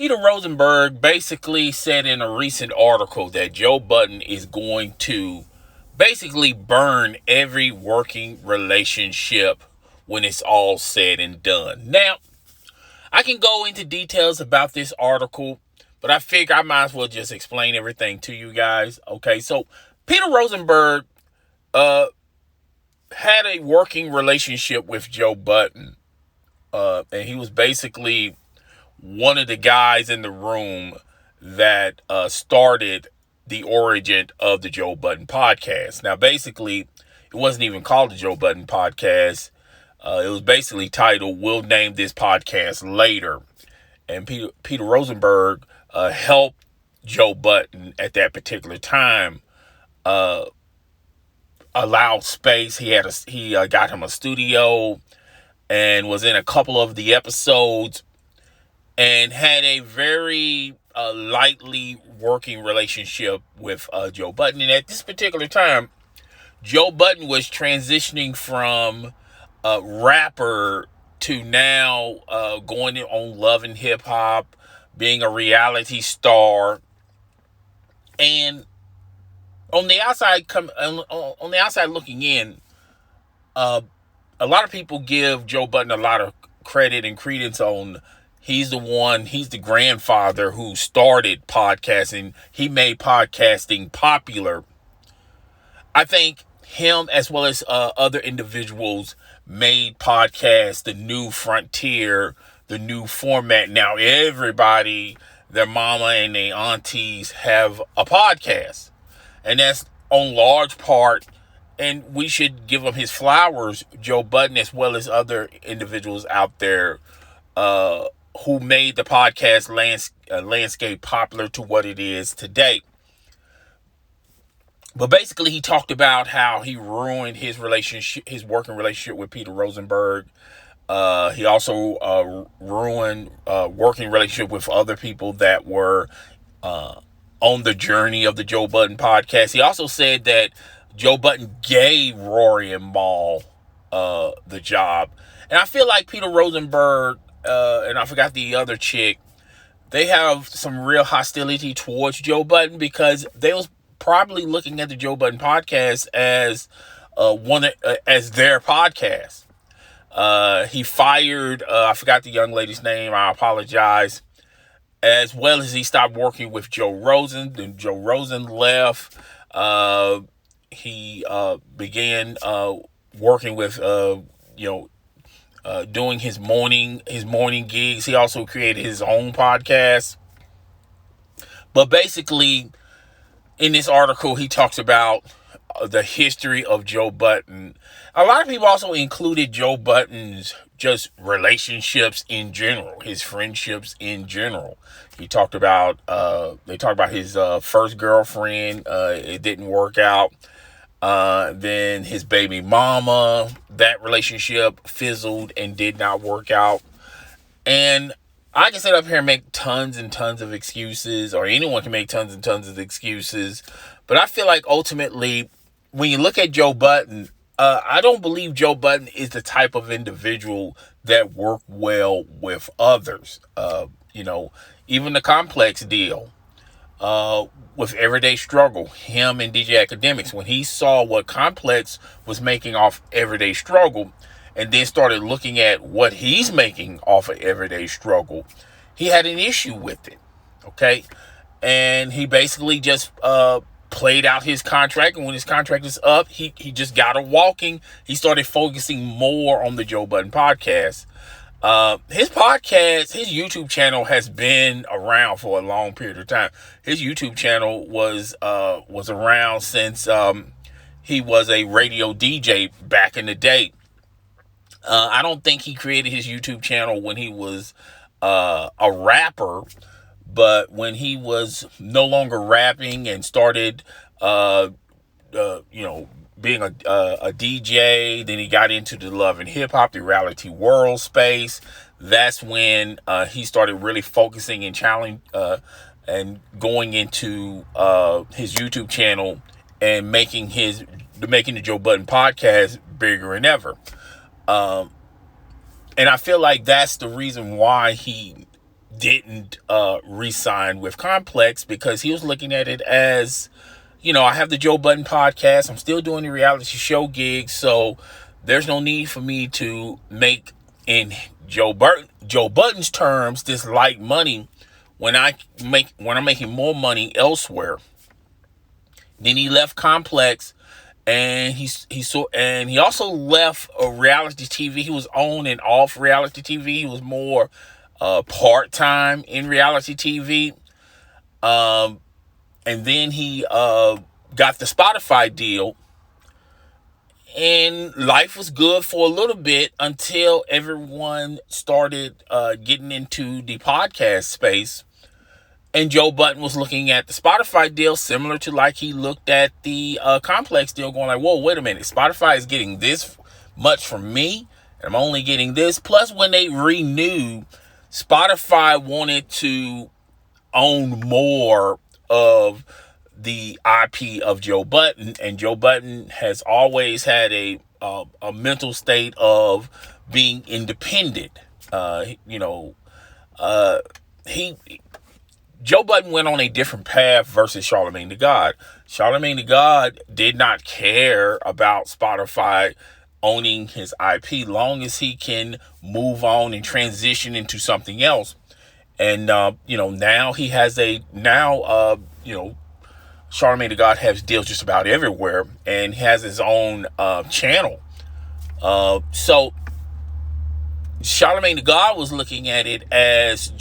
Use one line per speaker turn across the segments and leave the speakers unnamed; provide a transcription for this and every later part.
Peter Rosenberg basically said in a recent article that Joe Budden is going to basically burn every working relationship when it's all said and done. Now, I can go into details about this article, but I figure I might as well just explain everything to you guys. Okay, so Peter Rosenberg had a working relationship with Joe Budden, and he was basically one of the guys in the room that started the origin of the Joe Budden Podcast. Now, basically, it wasn't even called the Joe Budden Podcast. It was basically titled, "We'll Name This Podcast Later." And Peter Rosenberg helped Joe Budden at that particular time allow space. He got him a studio and was in a couple of the episodes and had a very lightly working relationship with Joe Budden. And at this particular time, Joe Budden was transitioning from rapper to now going on Love and Hip Hop, being a reality star. And on the outside looking in, a lot of people give Joe Budden a lot of credit and credence on he's the grandfather who started podcasting. He made podcasting popular. I think him as well as other individuals made podcasts the new frontier, the new format. Now everybody, their mama and their aunties have a podcast. And that's on large part, and we should give him his flowers, Joe Budden, as well as other individuals out there who made the podcast landscape popular to what it is today. But basically, he talked about how he ruined his working relationship with Peter Rosenberg. He also ruined working relationship with other people that were on the journey of the Joe Budden Podcast. He also said that Joe Budden gave Rory and Mal the job. And I feel like Peter Rosenberg, and I forgot the other chick, they have some real hostility towards Joe Budden because they was probably looking at the Joe Budden Podcast as as their podcast. He fired, I forgot the young lady's name, I apologize, as well as he stopped working with Joe Rosen. Then Joe Rosen left. He began working with, doing his morning gigs. He also created his own podcast. But basically, in this article, he talks about the history of Joe Budden. A lot of people also included Joe Budden's just relationships in general, his friendships in general. They talked about his first girlfriend. It didn't work out. Then his baby mama, that relationship fizzled and did not work out. And I can sit up here and make tons and tons of excuses, or anyone can make tons and tons of excuses. But I feel like ultimately, when you look at Joe Budden, I don't believe Joe Budden is the type of individual that work well with others. Even the Complex deal with Everyday Struggle, him and DJ Academics, when he saw what Complex was making off Everyday Struggle, and then started looking at what he's making off of Everyday Struggle, he had an issue with it. Okay. And he basically just played out his contract. And when his contract is up, he just got a walking. He started focusing more on the Joe Budden Podcast. His YouTube channel has been around for a long period of time. His YouTube channel was around since he was a radio DJ back in the day. I don't think he created his YouTube channel when he was a rapper, but when he was no longer rapping and started, being a DJ, then he got into the Love and Hip Hop, the reality world space. That's when he started really focusing and challenging and going into his YouTube channel and making the Joe Budden Podcast bigger than ever. And I feel like that's the reason why he didn't re-sign with Complex because he was looking at it as, I have the Joe Budden podcast. I'm still doing the reality show gigs, so there's no need for me to make, in Joe Budden's terms, this light money when I'm making more money elsewhere. Then he left Complex, and he also left a reality TV. He was on and off reality TV. He was more part-time in reality TV. And then he got the Spotify deal, and life was good for a little bit until everyone started getting into the podcast space. And Joe Budden was looking at the Spotify deal similar to like he looked at the Complex deal, going like, whoa, wait a minute. Spotify is getting this much from me, and I'm only getting this. Plus, when they renewed, Spotify wanted to own more of the IP of Joe Budden, and Joe Budden has always had a mental state of being independent. Joe Budden went on a different path versus Charlemagne the God. Charlemagne the God did not care about Spotify owning his IP, long as he can move on and transition into something else. And now he has Charlemagne the God has deals just about everywhere, and he has his own channel. So Charlemagne the God was looking at it as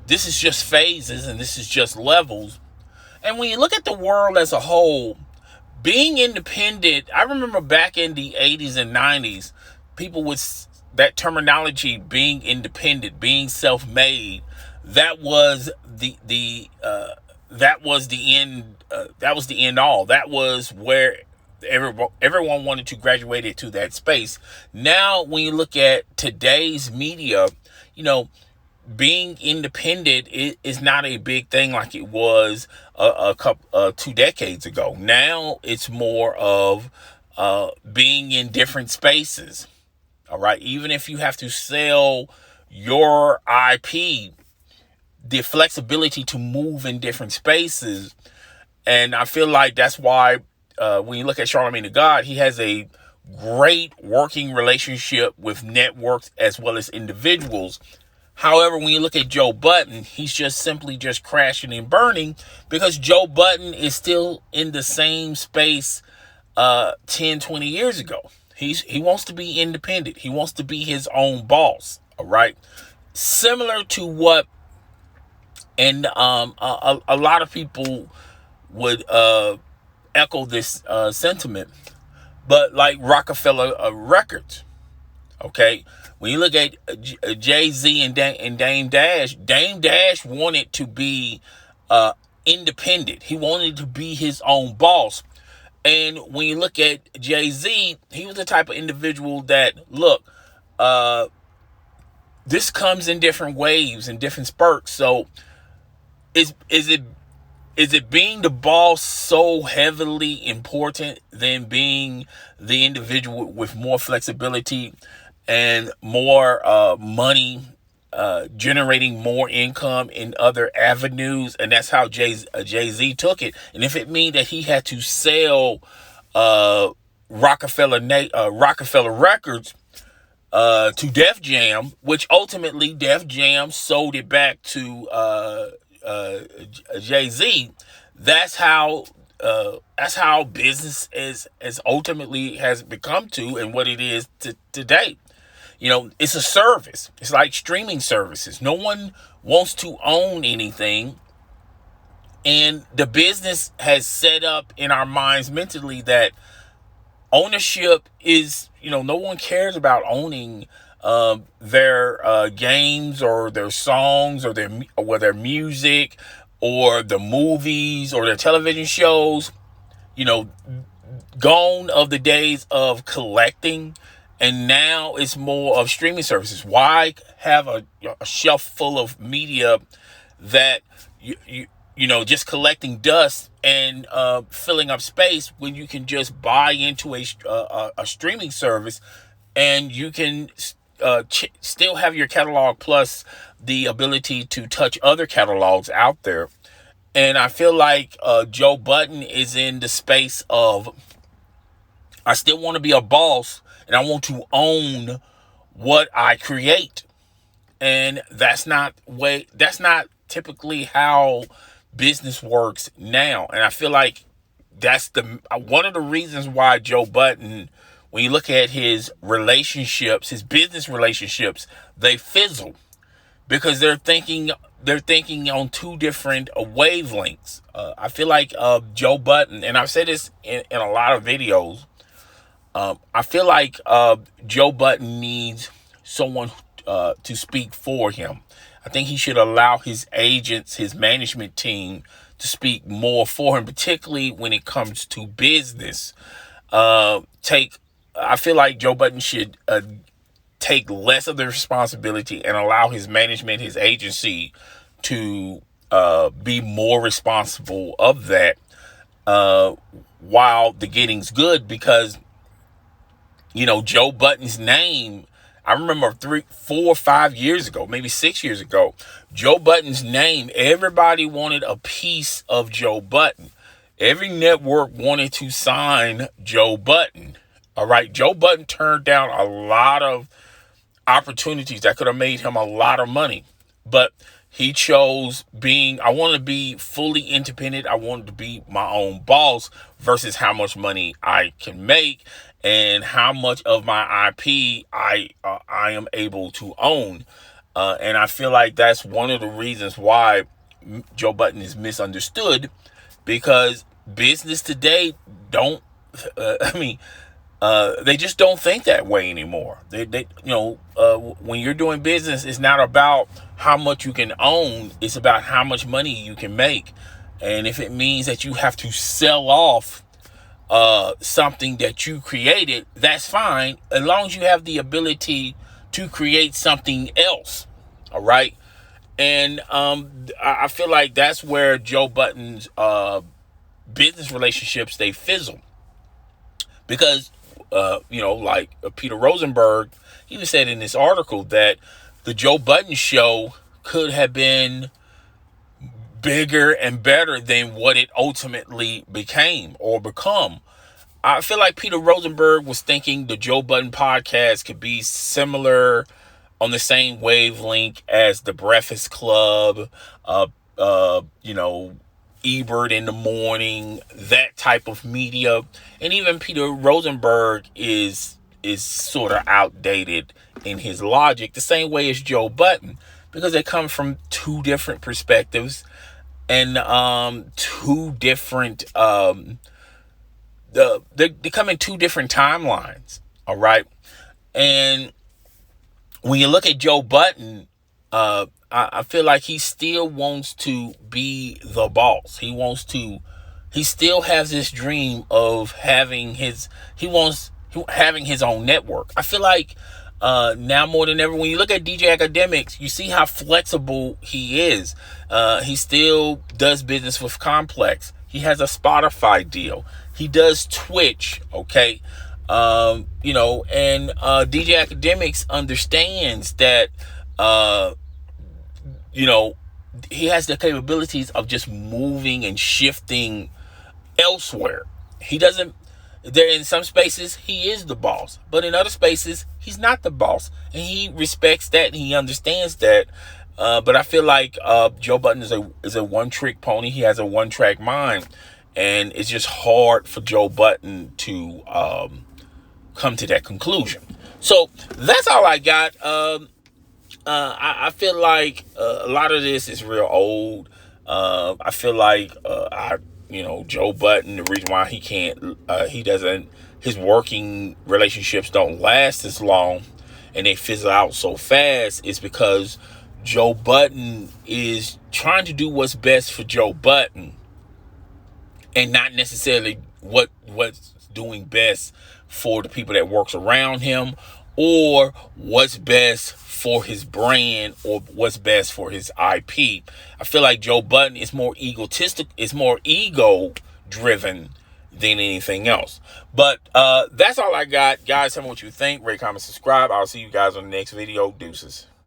this is just phases, and this is just levels. And when you look at the world as a whole, being independent, I remember back in the 80s and 90s, people with that terminology, being independent, being self-made, that was the end. That was the end all. That was where everyone wanted to graduate into that space. Now, when you look at today's media, being independent is not a big thing like it was a couple 2 decades ago. Now it's more of being in different spaces. All right, even if you have to sell your IP, the flexibility to move in different spaces. And I feel like that's why when you look at Charlemagne the God, he has a great working relationship with networks as well as individuals. However, when you look at Joe Budden, he's simply crashing and burning, because Joe Budden is still in the same space 10, 20 years ago. He wants to be independent. He wants to be his own boss. All right. Similar to what, and a lot of people would echo this sentiment, but like Rockefeller Records. Okay, when you look at Jay-Z and Dame Dash wanted to be independent. He wanted to be his own boss. And when you look at Jay-Z, he was the type of individual that, look, this comes in different waves and different spurts. So is it being the boss so heavily important than being the individual with more flexibility and more money, generating more income in other avenues? And that's how Jay-Z took it. And if it means that he had to sell Rockefeller Records to Def Jam, which ultimately Def Jam sold it back to Jay-Z, that's how business is ultimately has become to, and what it is today. It's a service. It's like streaming services. No one wants to own anything. And the business has set up in our minds mentally that ownership is, no one cares about owning their games or their songs or their music or the movies or their television shows. Gone of the days of collecting. And now it's more of streaming services. Why have a shelf full of media that just collecting dust and filling up space when you can just buy into a streaming service, and you can still have your catalog plus the ability to touch other catalogs out there. And I feel like Joe Budden is in the space of, I still want to be a boss and I want to own what I create. And that's not typically how business works now. And I feel like that's one of the reasons why Joe Budden, when you look at his relationships, his business relationships, they fizzle because they're thinking on two different wavelengths. I feel like Joe Budden, and I've said this in a lot of videos, I feel like Joe Budden needs someone to speak for him. I think he should allow his agents, his management team, to speak more for him, particularly when it comes to business. I feel like Joe Budden should take less of the responsibility and allow his management, his agency, to be more responsible of that while the getting's good. Because, Joe Budden's name, I remember 3, 4, 5 years ago, maybe 6 years ago, Joe Budden's name, everybody wanted a piece of Joe Budden. Every network wanted to sign Joe Budden. All right. Joe Budden turned down a lot of opportunities that could have made him a lot of money, but he chose I wanted to be fully independent. I wanted to be my own boss versus how much money I can make and how much of my IP I am able to own. And I feel like that's one of the reasons why Joe Budden is misunderstood, because business today they just don't think that way anymore. When you're doing business, it's not about how much you can own. It's about how much money you can make. And if it means that you have to sell off something that you created, that's fine, as long as you have the ability to create something else. All right. And I feel like that's where Joe Budden's business relationships, they fizzle. Because, like Peter Rosenberg, he even said in this article that the Joe Budden show could have been bigger and better than what it ultimately became or become. I feel like Peter Rosenberg was thinking the Joe Budden podcast could be similar, on the same wavelength as the Breakfast Club, Ebert in the Morning, that type of media. And even Peter Rosenberg is sort of outdated in his logic, the same way as Joe Budden, because they come from two different perspectives and two different they come in two different timelines. All right. And when you look at Joe Budden, I feel like he still wants to be the boss. He still has this dream of having his own network. I feel like now more than ever, when you look at DJ Academics, you see how flexible he is. He still does business with Complex. He has a Spotify deal. He does Twitch. Okay. And DJ Academics understands that, he has the capabilities of just moving and shifting elsewhere. In some spaces, he is the boss, but in other spaces, he's not the boss. And he respects that and he understands that. But I feel like Joe Budden is a one-trick pony. He has a one-track mind. And it's just hard for Joe Budden to come to that conclusion. So that's all I got. I feel like a lot of this is real old. I feel like Joe Budden, the reason why his working relationships don't last as long and they fizzle out so fast is because Joe Budden is trying to do what's best for Joe Budden and not necessarily what's doing best for the people that works around him, or what's best for his brand, or what's best for his IP. I feel like Joe Budden is more egotistic, is more ego driven than anything else. But that's all I got. Guys, tell me what you think. Rate, comment, subscribe. I'll see you guys on the next video. Deuces.